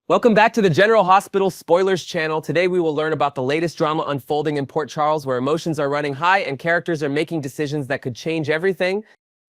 Welcome back to the General Hospital Spoilers channel. Today we will learn about the latest drama unfolding in Port Charles, where emotions are running high and characters are making decisions that could change everything.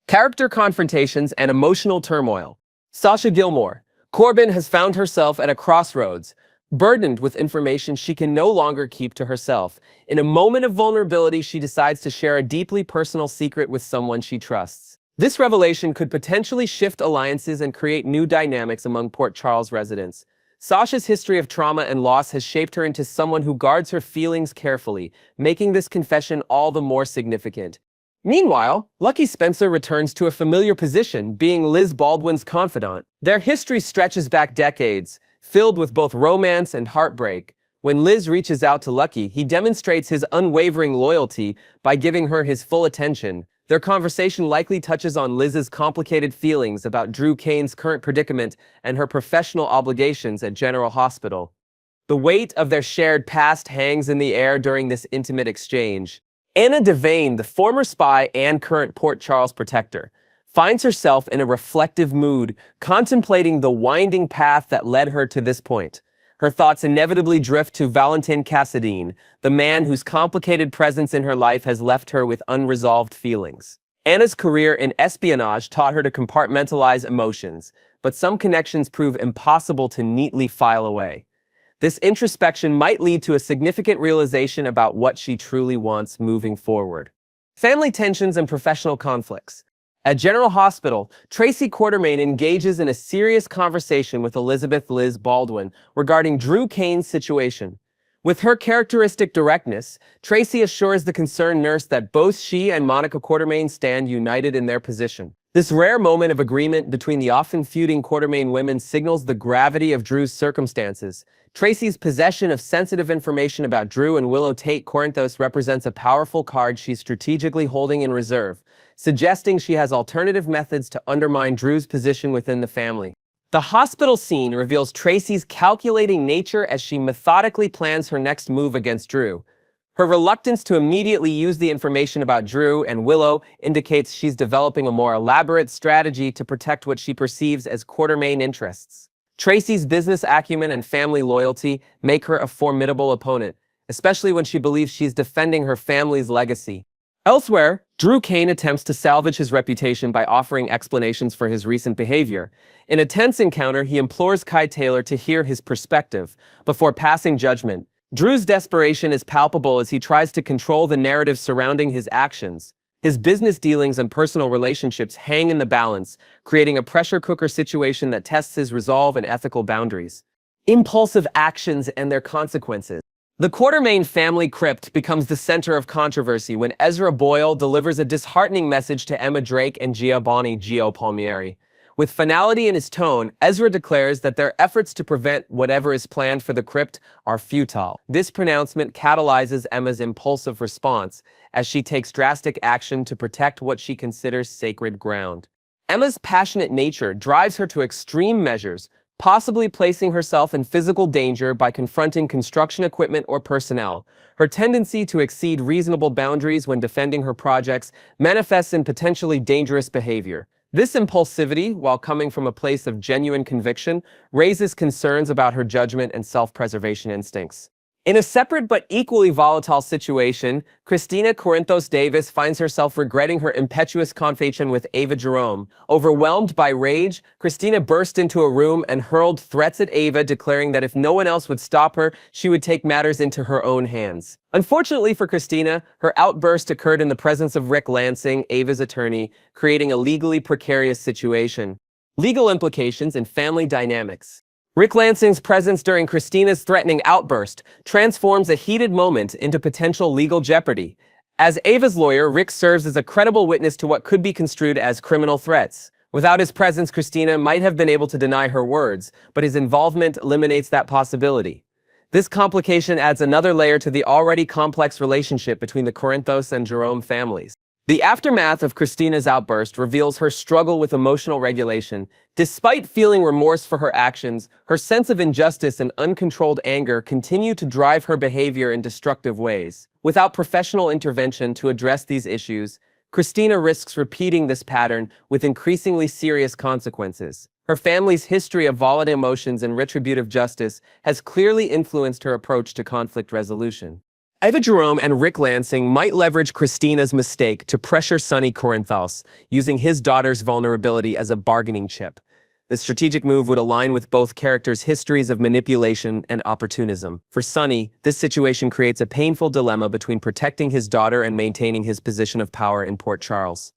Character confrontations and emotional turmoil. Sasha Gilmore. Corbin has found herself at a crossroads, burdened with information she can no longer keep to herself. In a moment of vulnerability, she decides to share a deeply personal secret with someone she trusts. This revelation could potentially shift alliances and create new dynamics among Port Charles residents. Sasha's history of trauma and loss has shaped her into someone who guards her feelings carefully, making this confession all the more significant. Meanwhile, Lucky Spencer returns to a familiar position, being Liz Baldwin's confidant. Their history stretches back decades, filled with both romance and heartbreak. When Liz reaches out to Lucky, he demonstrates his unwavering loyalty by giving her his full attention. Their conversation likely touches on Liz's complicated feelings about Drew Kane's current predicament and her professional obligations at General Hospital. The weight of their shared past hangs in the air during this intimate exchange. Anna Devane, the former spy and current Port Charles protector, finds herself in a reflective mood, contemplating the winding path that led her to this point. Her thoughts inevitably drift to Valentin Cassadine, the man whose complicated presence in her life has left her with unresolved feelings. Anna's career in espionage taught her to compartmentalize emotions, but some connections prove impossible to neatly file away. This introspection might lead to a significant realization about what she truly wants moving forward. Family tensions and professional conflicts. At General Hospital, Tracy Quartermaine engages in a serious conversation with Elizabeth Liz Baldwin regarding Drew Kane's situation. With her characteristic directness, Tracy assures the concerned nurse that both she and Monica Quartermaine stand united in their position. This rare moment of agreement between the often feuding Quartermaine women signals the gravity of Drew's circumstances. Tracy's possession of sensitive information about Drew and Willow Tate Corinthos represents a powerful card she's strategically holding in reserve, suggesting she has alternative methods to undermine Drew's position within the family. The hospital scene reveals Tracy's calculating nature as she methodically plans her next move against Drew. Her reluctance to immediately use the information about Drew and Willow indicates she's developing a more elaborate strategy to protect what she perceives as Quartermaine interests. Tracy's business acumen and family loyalty make her a formidable opponent, especially when she believes she's defending her family's legacy. Elsewhere, Drew Kane attempts to salvage his reputation by offering explanations for his recent behavior. In a tense encounter, he implores Kai Taylor to hear his perspective before passing judgment. Drew's desperation is palpable as he tries to control the narrative surrounding his actions. His business dealings and personal relationships hang in the balance, creating a pressure cooker situation that tests his resolve and ethical boundaries. Impulsive actions and their consequences. The Quartermaine family crypt becomes the center of controversy when Ezra Boyle delivers a disheartening message to Emma Drake and Giovanni Gio Palmieri. With finality in his tone, Ezra declares that their efforts to prevent whatever is planned for the crypt are futile. This pronouncement catalyzes Emma's impulsive response as she takes drastic action to protect what she considers sacred ground. Emma's passionate nature drives her to extreme measures, possibly placing herself in physical danger by confronting construction equipment or personnel. Her tendency to exceed reasonable boundaries when defending her projects manifests in potentially dangerous behavior. This impulsivity, while coming from a place of genuine conviction, raises concerns about her judgment and self-preservation instincts. In a separate but equally volatile situation, Christina Corinthos Davis finds herself regretting her impetuous confrontation with Ava Jerome. Overwhelmed by rage, Christina burst into a room and hurled threats at Ava, declaring that if no one else would stop her, she would take matters into her own hands. Unfortunately for Christina, her outburst occurred in the presence of Rick Lansing, Ava's attorney, creating a legally precarious situation. Legal implications and family dynamics. Rick Lansing's presence during Christina's threatening outburst transforms a heated moment into potential legal jeopardy. As Ava's lawyer, Rick serves as a credible witness to what could be construed as criminal threats. Without his presence, Christina might have been able to deny her words, but his involvement eliminates that possibility. This complication adds another layer to the already complex relationship between the Corinthos and Jerome families. The aftermath of Christina's outburst reveals her struggle with emotional regulation. Despite feeling remorse for her actions, her sense of injustice and uncontrolled anger continue to drive her behavior in destructive ways. Without professional intervention to address these issues, Christina risks repeating this pattern with increasingly serious consequences. Her family's history of volatile emotions and retributive justice has clearly influenced her approach to conflict resolution. Eva Jerome and Rick Lansing might leverage Christina's mistake to pressure Sonny Corinthos, using his daughter's vulnerability as a bargaining chip. The strategic move would align with both characters' histories of manipulation and opportunism. For Sonny, this situation creates a painful dilemma between protecting his daughter and maintaining his position of power in Port Charles.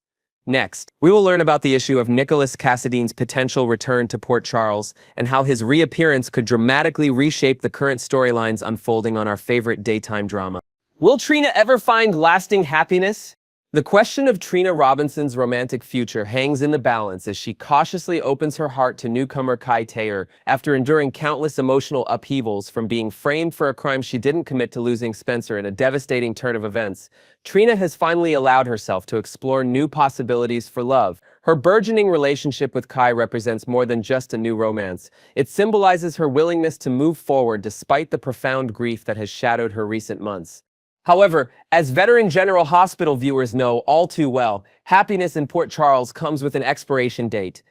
Next, we will learn about the issue of Nikolas Cassadine's potential return to Port Charles and how his reappearance could dramatically reshape the current storylines unfolding on our favorite daytime drama. Will Trina ever find lasting happiness? The question of Trina Robinson's romantic future hangs in the balance as she cautiously opens her heart to newcomer Kai Taylor after enduring countless emotional upheavals from being framed for a crime she didn't commit to losing Spencer in a devastating turn of events. Trina has finally allowed herself to explore new possibilities for love. Her burgeoning relationship with Kai represents more than just a new romance. It symbolizes her willingness to move forward despite the profound grief that has shadowed her recent months. However, as veteran General Hospital viewers know all too well, happiness in Port Charles comes with an expiration date.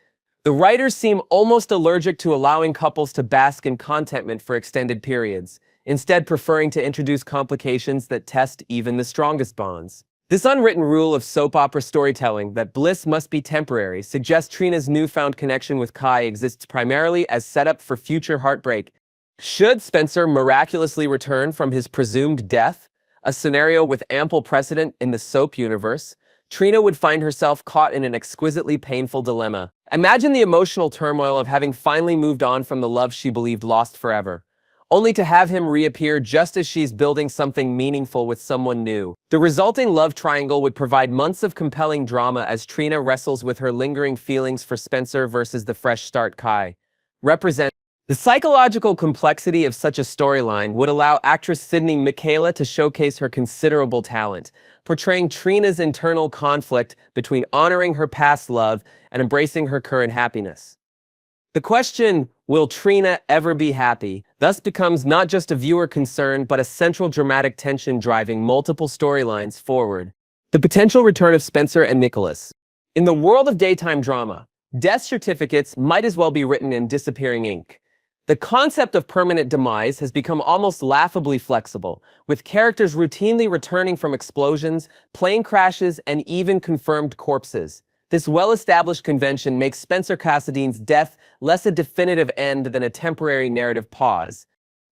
The writers seem almost allergic to allowing couples to bask in contentment for extended periods, instead preferring to introduce complications that test even the strongest bonds. This unwritten rule of soap opera storytelling that bliss must be temporary suggests Trina's newfound connection with Kai exists primarily as setup for future heartbreak. Should Spencer miraculously return from his presumed death, a scenario with ample precedent in the soap universe, Trina would find herself caught in an exquisitely painful dilemma. Imagine the emotional turmoil of having finally moved on from the love she believed lost forever, only to have him reappear just as she's building something meaningful with someone new. The resulting love triangle would provide months of compelling drama as Trina wrestles with her lingering feelings for Spencer versus the fresh start Kai represent. The psychological complexity of such a storyline would allow actress Sydney Michaela to showcase her considerable talent, portraying Trina's internal conflict between honoring her past love and embracing her current happiness. The question, will Trina ever be happy, thus becomes not just a viewer concern but a central dramatic tension driving multiple storylines forward. The potential return of Spencer and Nikolas. In the world of daytime drama, death certificates might as well be written in disappearing ink. The concept of permanent demise has become almost laughably flexible, with characters routinely returning from explosions, plane crashes, and even confirmed corpses. This well-established convention makes Spencer Cassadine's death less a definitive end than a temporary narrative pause.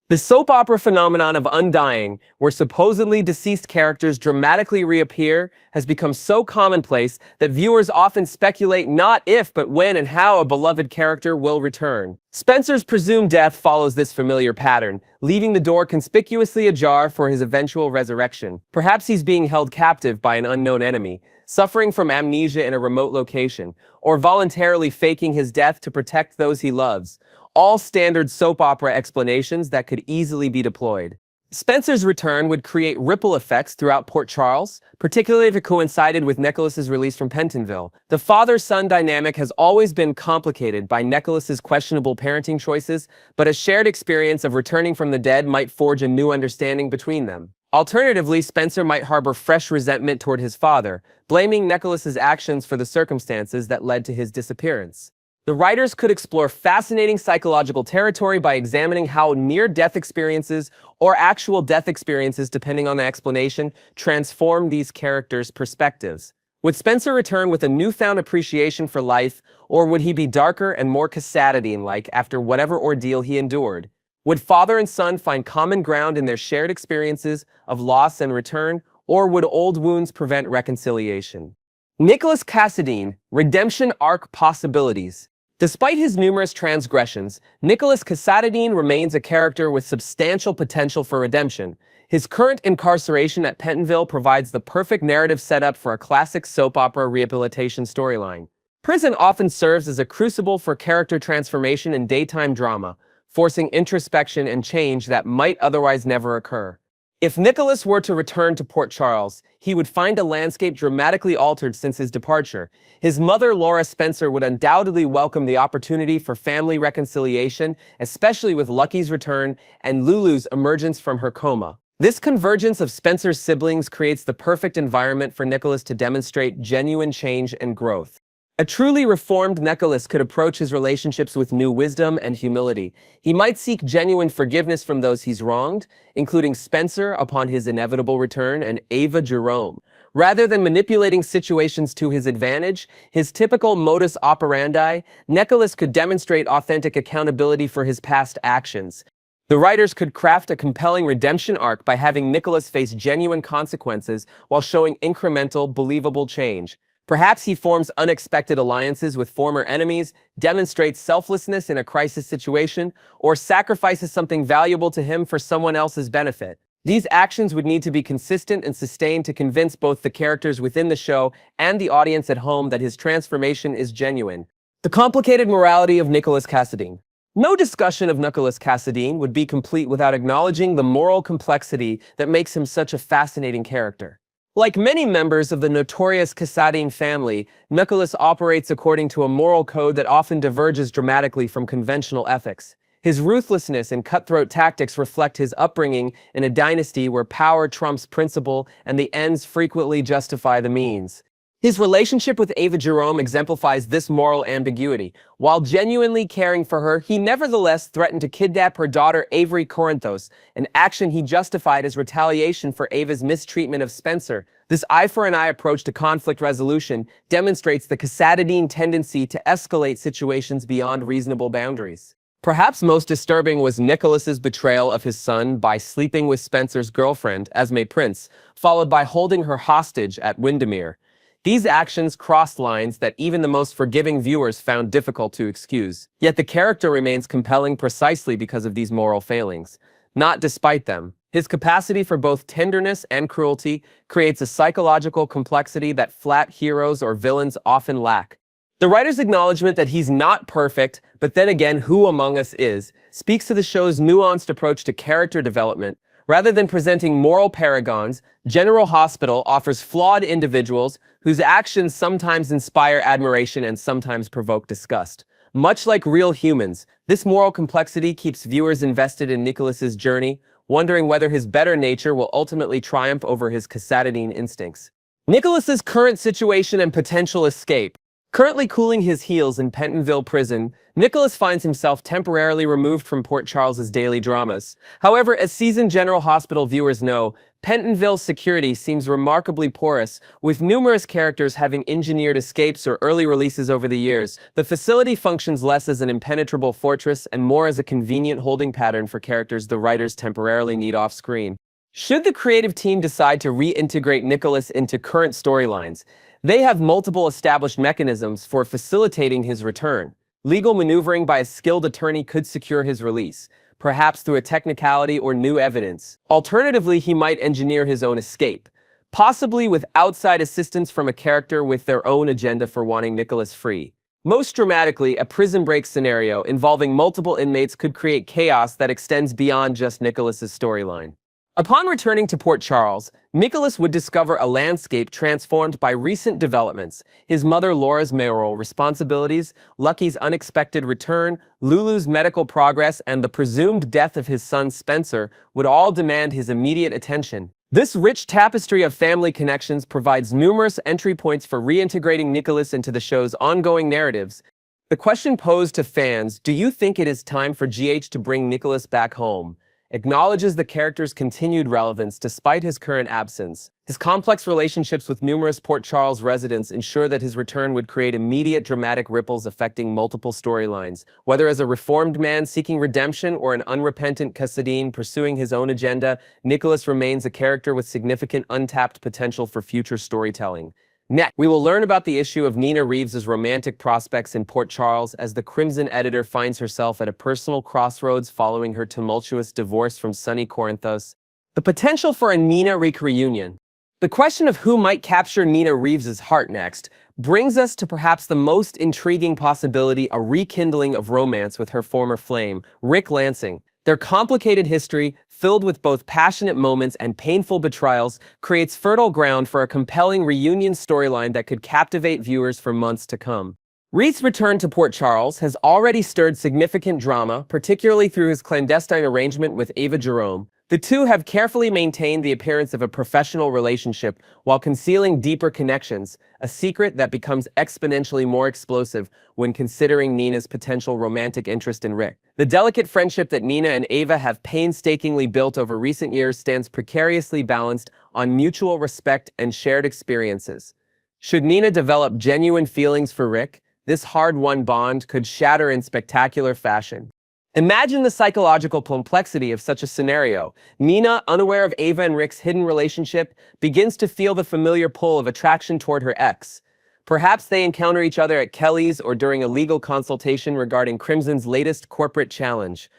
The soap opera phenomenon of undying, where supposedly deceased characters dramatically reappear, has become so commonplace that viewers often speculate not if but when and how a beloved character will return. Spencer's presumed death follows this familiar pattern, leaving the door conspicuously ajar for his eventual resurrection. Perhaps he's being held captive by an unknown enemy, suffering from amnesia in a remote location, or voluntarily faking his death to protect those he loves. All standard soap opera explanations that could easily be deployed. Spencer's return would create ripple effects throughout Port Charles, particularly if it coincided with Nikolas's release from Pentonville. The father-son dynamic has always been complicated by Nikolas's questionable parenting choices, but a shared experience of returning from the dead might forge a new understanding between them. Alternatively, Spencer might harbor fresh resentment toward his father, blaming Nikolas's actions for the circumstances that led to his disappearance. The writers could explore fascinating psychological territory by examining how near-death experiences, or actual death experiences depending on the explanation, transform these characters' perspectives. Would Spencer return with a newfound appreciation for life, or would he be darker and more Cassadine-like after whatever ordeal he endured? Would father and son find common ground in their shared experiences of loss and return, or would old wounds prevent reconciliation? Nikolas Cassadine, redemption arc possibilities. Despite his numerous transgressions, Nikolas Cassadine remains a character with substantial potential for redemption. His current incarceration at Pentonville provides the perfect narrative setup for a classic soap opera rehabilitation storyline. Prison often serves as a crucible for character transformation in daytime drama, forcing introspection and change that might otherwise never occur. If Nikolas were to return to Port Charles, he would find a landscape dramatically altered since his departure. His mother, Laura Spencer, would undoubtedly welcome the opportunity for family reconciliation, especially with Lucky's return and Lulu's emergence from her coma. This convergence of Spencer's siblings creates the perfect environment for Nikolas to demonstrate genuine change and growth. A truly reformed Nikolas could approach his relationships with new wisdom and humility. He might seek genuine forgiveness from those he's wronged, including Spencer upon his inevitable return and Ava Jerome. Rather than manipulating situations to his advantage, his typical modus operandi, Nikolas could demonstrate authentic accountability for his past actions. The writers could craft a compelling redemption arc by having Nikolas face genuine consequences while showing incremental, believable change. Perhaps he forms unexpected alliances with former enemies, demonstrates selflessness in a crisis situation, or sacrifices something valuable to him for someone else's benefit. These actions would need to be consistent and sustained to convince both the characters within the show and the audience at home that his transformation is genuine. The complicated morality of Nikolas Cassadine. No discussion of Nikolas Cassadine would be complete without acknowledging the moral complexity that makes him such a fascinating character. Like many members of the notorious Cassadine family, Nikolas operates according to a moral code that often diverges dramatically from conventional ethics. His ruthlessness and cutthroat tactics reflect his upbringing in a dynasty where power trumps principle and the ends frequently justify the means. His relationship with Ava Jerome exemplifies this moral ambiguity. While genuinely caring for her, he nevertheless threatened to kidnap her daughter Avery Corinthos, an action he justified as retaliation for Ava's mistreatment of Spencer. This eye-for-an-eye approach to conflict resolution demonstrates the Cassadine tendency to escalate situations beyond reasonable boundaries. Perhaps most disturbing was Nikolas's betrayal of his son by sleeping with Spencer's girlfriend, Esme Prince, followed by holding her hostage at Windermere. These actions crossed lines that even the most forgiving viewers found difficult to excuse. Yet the character remains compelling precisely because of these moral failings, not despite them. His capacity for both tenderness and cruelty creates a psychological complexity that flat heroes or villains often lack. The writer's acknowledgement that he's not perfect, but then again, who among us is, speaks to the show's nuanced approach to character development. Rather than presenting moral paragons, General Hospital offers flawed individuals whose actions sometimes inspire admiration and sometimes provoke disgust. Much like real humans, this moral complexity keeps viewers invested in Nikolas's journey, wondering whether his better nature will ultimately triumph over his Cassadine instincts. Nikolas's current situation and potential escape. Currently cooling his heels in Pentonville prison, Nikolas finds himself temporarily removed from Port Charles's daily dramas. However, as seasoned General Hospital viewers know, Pentonville's security seems remarkably porous, with numerous characters having engineered escapes or early releases over the years. The facility functions less as an impenetrable fortress and more as a convenient holding pattern for characters the writers temporarily need off-screen. Should the creative team decide to reintegrate Nikolas into current storylines, they have multiple established mechanisms for facilitating his return. Legal maneuvering by a skilled attorney could secure his release, perhaps through a technicality or new evidence. Alternatively, he might engineer his own escape, possibly with outside assistance from a character with their own agenda for wanting Nikolas free. Most dramatically, a prison break scenario involving multiple inmates could create chaos that extends beyond just Nikolas's storyline. Upon returning to Port Charles, Nikolas would discover a landscape transformed by recent developments. His mother Laura's mayoral responsibilities, Lucky's unexpected return, Lulu's medical progress, and the presumed death of his son Spencer would all demand his immediate attention. This rich tapestry of family connections provides numerous entry points for reintegrating Nikolas into the show's ongoing narratives. The question posed to fans, do you think it is time for GH to bring Nikolas back home, acknowledges the character's continued relevance despite his current absence. His complex relationships with numerous Port Charles residents ensure that his return would create immediate dramatic ripples affecting multiple storylines. Whether as a reformed man seeking redemption or an unrepentant Cassadine pursuing his own agenda, Nikolas remains a character with significant untapped potential for future storytelling. Next, we will learn about the issue of Nina Reeves's romantic prospects in Port Charles as the Crimson editor finds herself at a personal crossroads following her tumultuous divorce from Sonny Corinthos. The potential for a Nina-Reek reunion. The question of who might capture Nina Reeves's heart next brings us to perhaps the most intriguing possibility, a rekindling of romance with her former flame, Rick Lansing. Their complicated history, filled with both passionate moments and painful betrayals, creates fertile ground for a compelling reunion storyline that could captivate viewers for months to come. Reed's return to Port Charles has already stirred significant drama, particularly through his clandestine arrangement with Ava Jerome. The two have carefully maintained the appearance of a professional relationship while concealing deeper connections, a secret that becomes exponentially more explosive when considering Nina's potential romantic interest in Rick. The delicate friendship that Nina and Ava have painstakingly built over recent years stands precariously balanced on mutual respect and shared experiences. Should Nina develop genuine feelings for Rick, this hard-won bond could shatter in spectacular fashion. Imagine the psychological complexity of such a scenario. Nina, unaware of Ava and Rick's hidden relationship, begins to feel the familiar pull of attraction toward her ex. Perhaps they encounter each other at Kelly's or during a legal consultation regarding Crimson's latest corporate challenge.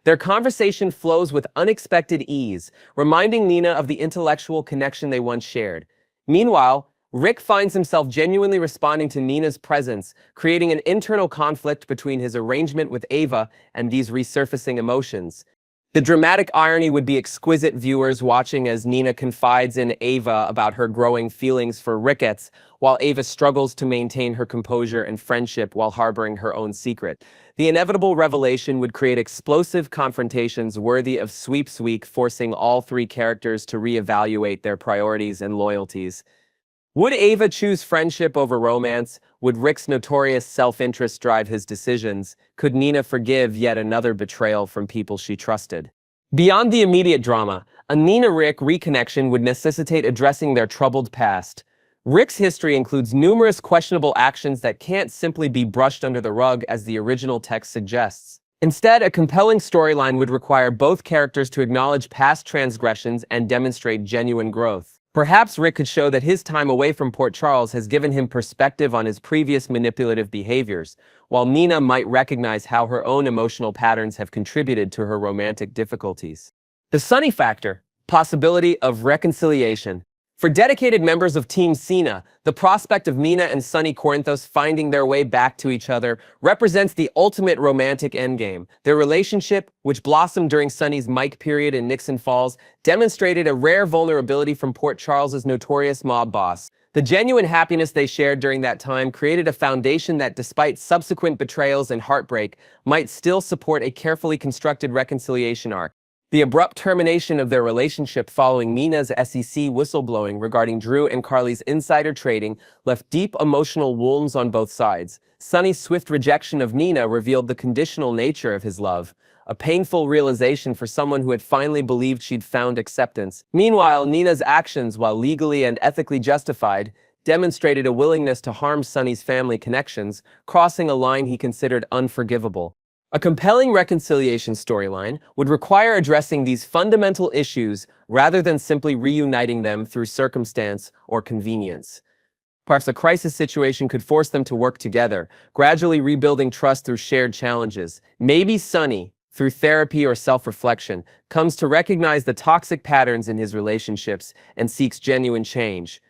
Their conversation flows with unexpected ease, reminding Nina of the intellectual connection they once shared. Meanwhile, Rick finds himself genuinely responding to Nina's presence, creating an internal conflict between his arrangement with Ava and these resurfacing emotions. The dramatic irony would be exquisite viewers watching as Nina confides in Ava about her growing feelings for Ricketts, while Ava struggles to maintain her composure and friendship while harboring her own secret. The inevitable revelation would create explosive confrontations worthy of Sweeps Week, forcing all three characters to reevaluate their priorities and loyalties. Would Ava choose friendship over romance? Would Rick's notorious self-interest drive his decisions? Could Nina forgive yet another betrayal from people she trusted? Beyond the immediate drama, a Nina-Rick reconnection would necessitate addressing their troubled past. Rick's history includes numerous questionable actions that can't simply be brushed under the rug as the original text suggests. Instead, a compelling storyline would require both characters to acknowledge past transgressions and demonstrate genuine growth. Perhaps Rick could show that his time away from Port Charles has given him perspective on his previous manipulative behaviors, while Nina might recognize how her own emotional patterns have contributed to her romantic difficulties. The Sonny factor, possibility of reconciliation. For dedicated members of Team Cena, the prospect of Nina and Sonny Corinthos finding their way back to each other represents the ultimate romantic endgame. Their relationship, which blossomed during Sonny's Mike period in Nixon Falls, demonstrated a rare vulnerability from Port Charles's notorious mob boss. The genuine happiness they shared during that time created a foundation that, despite subsequent betrayals and heartbreak, might still support a carefully constructed reconciliation arc. The abrupt termination of their relationship following Nina's SEC whistleblowing regarding Drew and Carly's insider trading left deep emotional wounds on both sides. Sonny's swift rejection of Nina revealed the conditional nature of his love, a painful realization for someone who had finally believed she'd found acceptance. Meanwhile, Nina's actions, while legally and ethically justified, demonstrated a willingness to harm Sonny's family connections, crossing a line he considered unforgivable. A compelling reconciliation storyline would require addressing these fundamental issues rather than simply reuniting them through circumstance or convenience. Perhaps a crisis situation could force them to work together, gradually rebuilding trust through shared challenges. Maybe Sonny, through therapy or self-reflection, comes to recognize the toxic patterns in his relationships and seeks genuine change.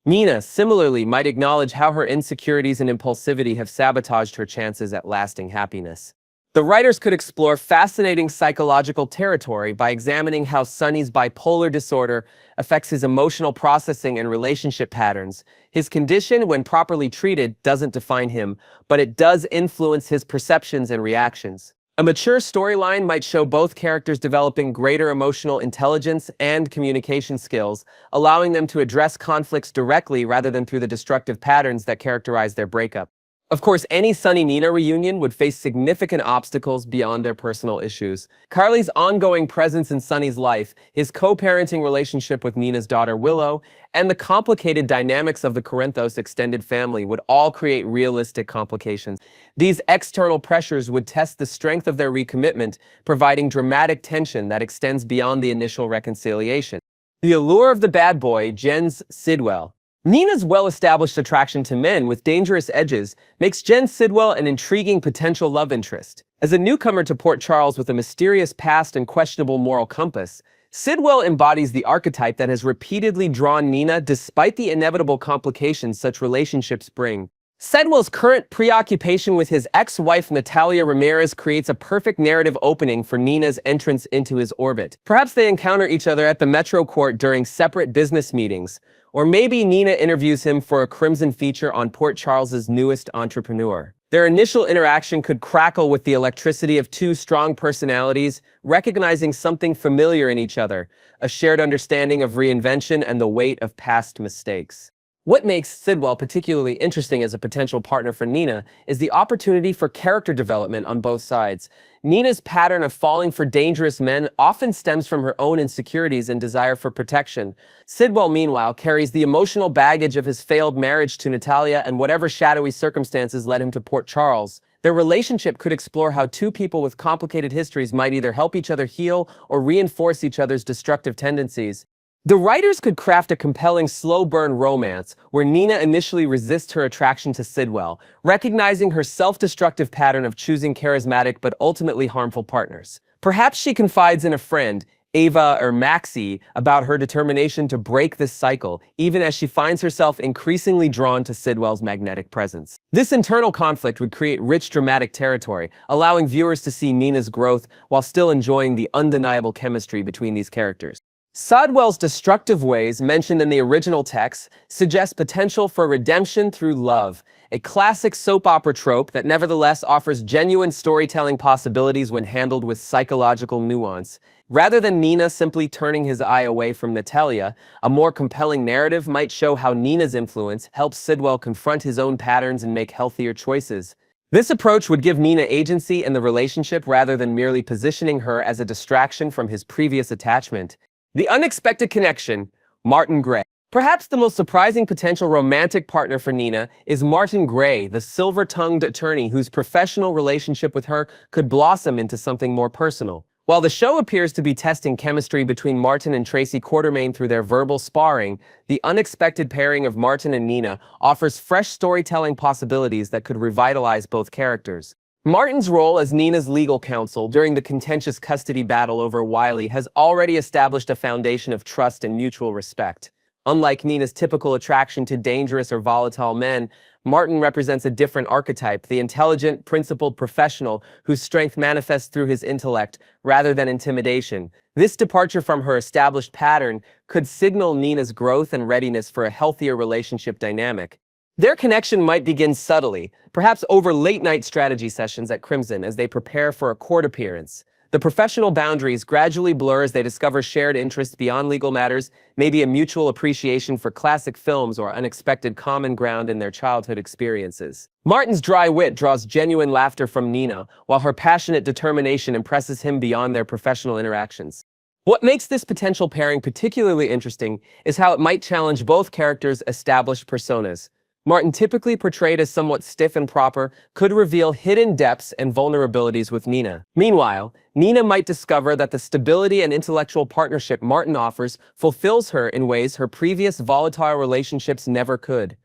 Nina, similarly, might acknowledge how her insecurities and impulsivity have sabotaged her chances at lasting happiness. The writers could explore fascinating psychological territory by examining how Sonny's bipolar disorder affects his emotional processing and relationship patterns. His condition, when properly treated, doesn't define him, but it does influence his perceptions and reactions. A mature storyline might show both characters developing greater emotional intelligence and communication skills, allowing them to address conflicts directly rather than through the destructive patterns that characterize their breakup. Of course, any Sonny-Nina reunion would face significant obstacles beyond their personal issues. Carly's ongoing presence in Sonny's life, his co-parenting relationship with Nina's daughter Willow, and the complicated dynamics of the Corinthos extended family would all create realistic complications. These external pressures would test the strength of their recommitment, providing dramatic tension that extends beyond the initial reconciliation. The allure of the bad boy, Jens Sidwell. Nina's well-established attraction to men with dangerous edges makes Jen Sidwell an intriguing potential love interest. As a newcomer to Port Charles with a mysterious past and questionable moral compass, Sidwell embodies the archetype that has repeatedly drawn Nina despite the inevitable complications such relationships bring. Sidwell's current preoccupation with his ex-wife Natalia Ramirez creates a perfect narrative opening for Nina's entrance into his orbit. Perhaps they encounter each other at the Metro Court during separate business meetings, or maybe Nina interviews him for a Crimson feature on Port Charles's newest entrepreneur. Their initial interaction could crackle with the electricity of two strong personalities, recognizing something familiar in each other, a shared understanding of reinvention and the weight of past mistakes. What makes Sidwell particularly interesting as a potential partner for Nina is the opportunity for character development on both sides. Nina's pattern of falling for dangerous men often stems from her own insecurities and desire for protection. Sidwell, meanwhile, carries the emotional baggage of his failed marriage to Natalia and whatever shadowy circumstances led him to Port Charles. Their relationship could explore how two people with complicated histories might either help each other heal or reinforce each other's destructive tendencies. The writers could craft a compelling slow-burn romance where Nina initially resists her attraction to Sidwell, recognizing her self-destructive pattern of choosing charismatic but ultimately harmful partners. Perhaps she confides in a friend, Ava or Maxie, about her determination to break this cycle, even as she finds herself increasingly drawn to Sidwell's magnetic presence. This internal conflict would create rich dramatic territory, allowing viewers to see Nina's growth while still enjoying the undeniable chemistry between these characters. Sidwell's destructive ways, mentioned in the original text, suggest potential for redemption through love, a classic soap opera trope that nevertheless offers genuine storytelling possibilities when handled with psychological nuance. Rather than Nina simply turning his eye away from Natalia, a more compelling narrative might show how Nina's influence helps Sidwell confront his own patterns and make healthier choices. This approach would give Nina agency in the relationship rather than merely positioning her as a distraction from his previous attachment. The unexpected connection, Martin Gray. Perhaps the most surprising potential romantic partner for Nina is Martin Gray, the silver-tongued attorney whose professional relationship with her could blossom into something more personal. While the show appears to be testing chemistry between Martin and Tracy Quartermaine through their verbal sparring, the unexpected pairing of Martin and Nina offers fresh storytelling possibilities that could revitalize both characters. Martin's role as Nina's legal counsel during the contentious custody battle over Wiley has already established a foundation of trust and mutual respect. Unlike Nina's typical attraction to dangerous or volatile men, Martin represents a different archetype, the intelligent, principled professional whose strength manifests through his intellect rather than intimidation. This departure from her established pattern could signal Nina's growth and readiness for a healthier relationship dynamic. Their connection might begin subtly, perhaps over late-night strategy sessions at Crimson as they prepare for a court appearance. The professional boundaries gradually blur as they discover shared interests beyond legal matters, maybe a mutual appreciation for classic films or unexpected common ground in their childhood experiences. Martin's dry wit draws genuine laughter from Nina, while her passionate determination impresses him beyond their professional interactions. What makes this potential pairing particularly interesting is how it might challenge both characters' established personas. Martin, typically portrayed as somewhat stiff and proper, could reveal hidden depths and vulnerabilities with Nina. Meanwhile, Nina might discover that the stability and intellectual partnership Martin offers fulfills her in ways her previous volatile relationships never could.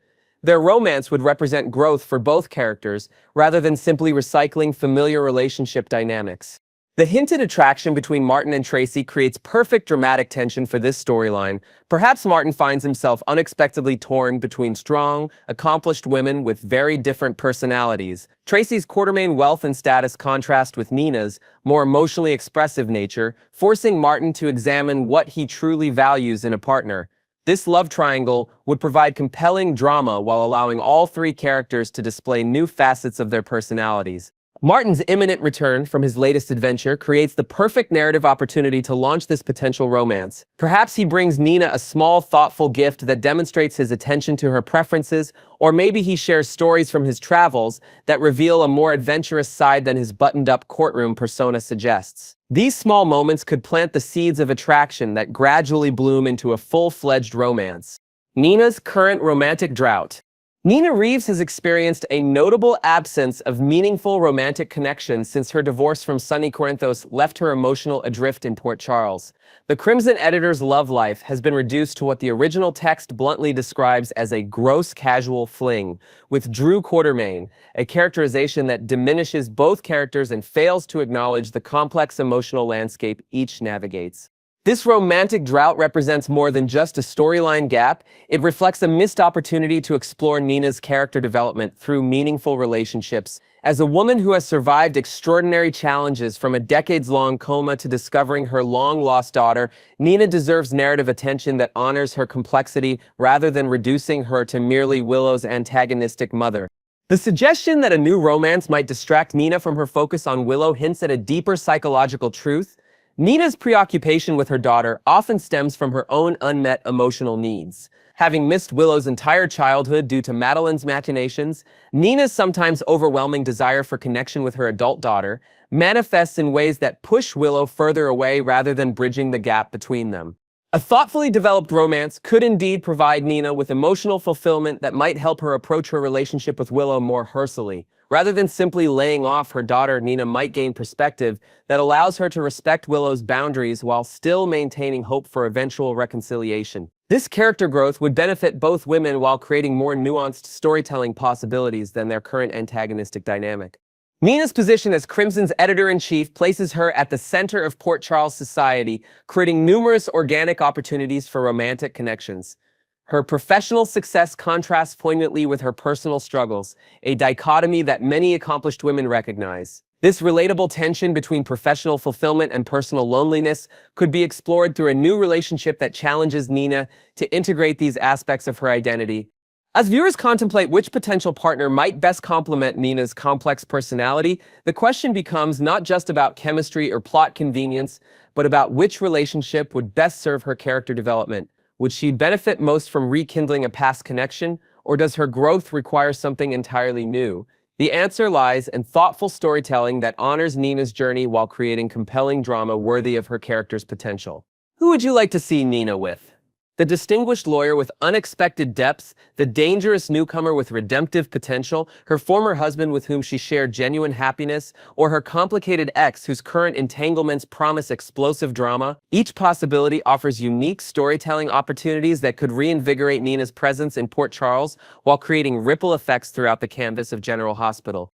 Their romance would represent growth for both characters, rather than simply recycling familiar relationship dynamics. The hinted attraction between Martin and Tracy creates perfect dramatic tension for this storyline. Perhaps Martin finds himself unexpectedly torn between strong, accomplished women with very different personalities. Tracy's Quartermaine wealth and status contrast with Nina's more emotionally expressive nature, forcing Martin to examine what he truly values in a partner. This love triangle would provide compelling drama while allowing all three characters to display new facets of their personalities. Martin's imminent return from his latest adventure creates the perfect narrative opportunity to launch this potential romance. Perhaps he brings Nina a small, thoughtful gift that demonstrates his attention to her preferences, or maybe he shares stories from his travels that reveal a more adventurous side than his buttoned-up courtroom persona suggests. These small moments could plant the seeds of attraction that gradually bloom into a full-fledged romance. Nina's current romantic drought. Nina Reeves has experienced a notable absence of meaningful romantic connections since her divorce from Sonny Corinthos left her emotional adrift in Port Charles. The Crimson editor's love life has been reduced to what the original text bluntly describes as a gross casual fling, with Drew Quartermaine, a characterization that diminishes both characters and fails to acknowledge the complex emotional landscape each navigates. This romantic drought represents more than just a storyline gap. It reflects a missed opportunity to explore Nina's character development through meaningful relationships. As a woman who has survived extraordinary challenges from a decades-long coma to discovering her long-lost daughter, Nina deserves narrative attention that honors her complexity rather than reducing her to merely Willow's antagonistic mother. The suggestion that a new romance might distract Nina from her focus on Willow hints at a deeper psychological truth. Nina's preoccupation with her daughter often stems from her own unmet emotional needs. Having missed Willow's entire childhood due to Madeline's machinations, Nina's sometimes overwhelming desire for connection with her adult daughter manifests in ways that push Willow further away rather than bridging the gap between them. A thoughtfully developed romance could indeed provide Nina with emotional fulfillment that might help her approach her relationship with Willow more heartily. Rather than simply laying off her daughter, Nina might gain perspective that allows her to respect Willow's boundaries while still maintaining hope for eventual reconciliation. This character growth would benefit both women while creating more nuanced storytelling possibilities than their current antagonistic dynamic. Nina's position as Crimson's editor-in-chief places her at the center of Port Charles society, creating numerous organic opportunities for romantic connections. Her professional success contrasts poignantly with her personal struggles, a dichotomy that many accomplished women recognize. This relatable tension between professional fulfillment and personal loneliness could be explored through a new relationship that challenges Nina to integrate these aspects of her identity. As viewers contemplate which potential partner might best complement Nina's complex personality, the question becomes not just about chemistry or plot convenience, but about which relationship would best serve her character development. Would she benefit most from rekindling a past connection, or does her growth require something entirely new? The answer lies in thoughtful storytelling that honors Nina's journey while creating compelling drama worthy of her character's potential. Who would you like to see Nina with? The distinguished lawyer with unexpected depths, the dangerous newcomer with redemptive potential, her former husband with whom she shared genuine happiness, or her complicated ex whose current entanglements promise explosive drama? Each possibility offers unique storytelling opportunities that could reinvigorate Nina's presence in Port Charles while creating ripple effects throughout the canvas of General Hospital.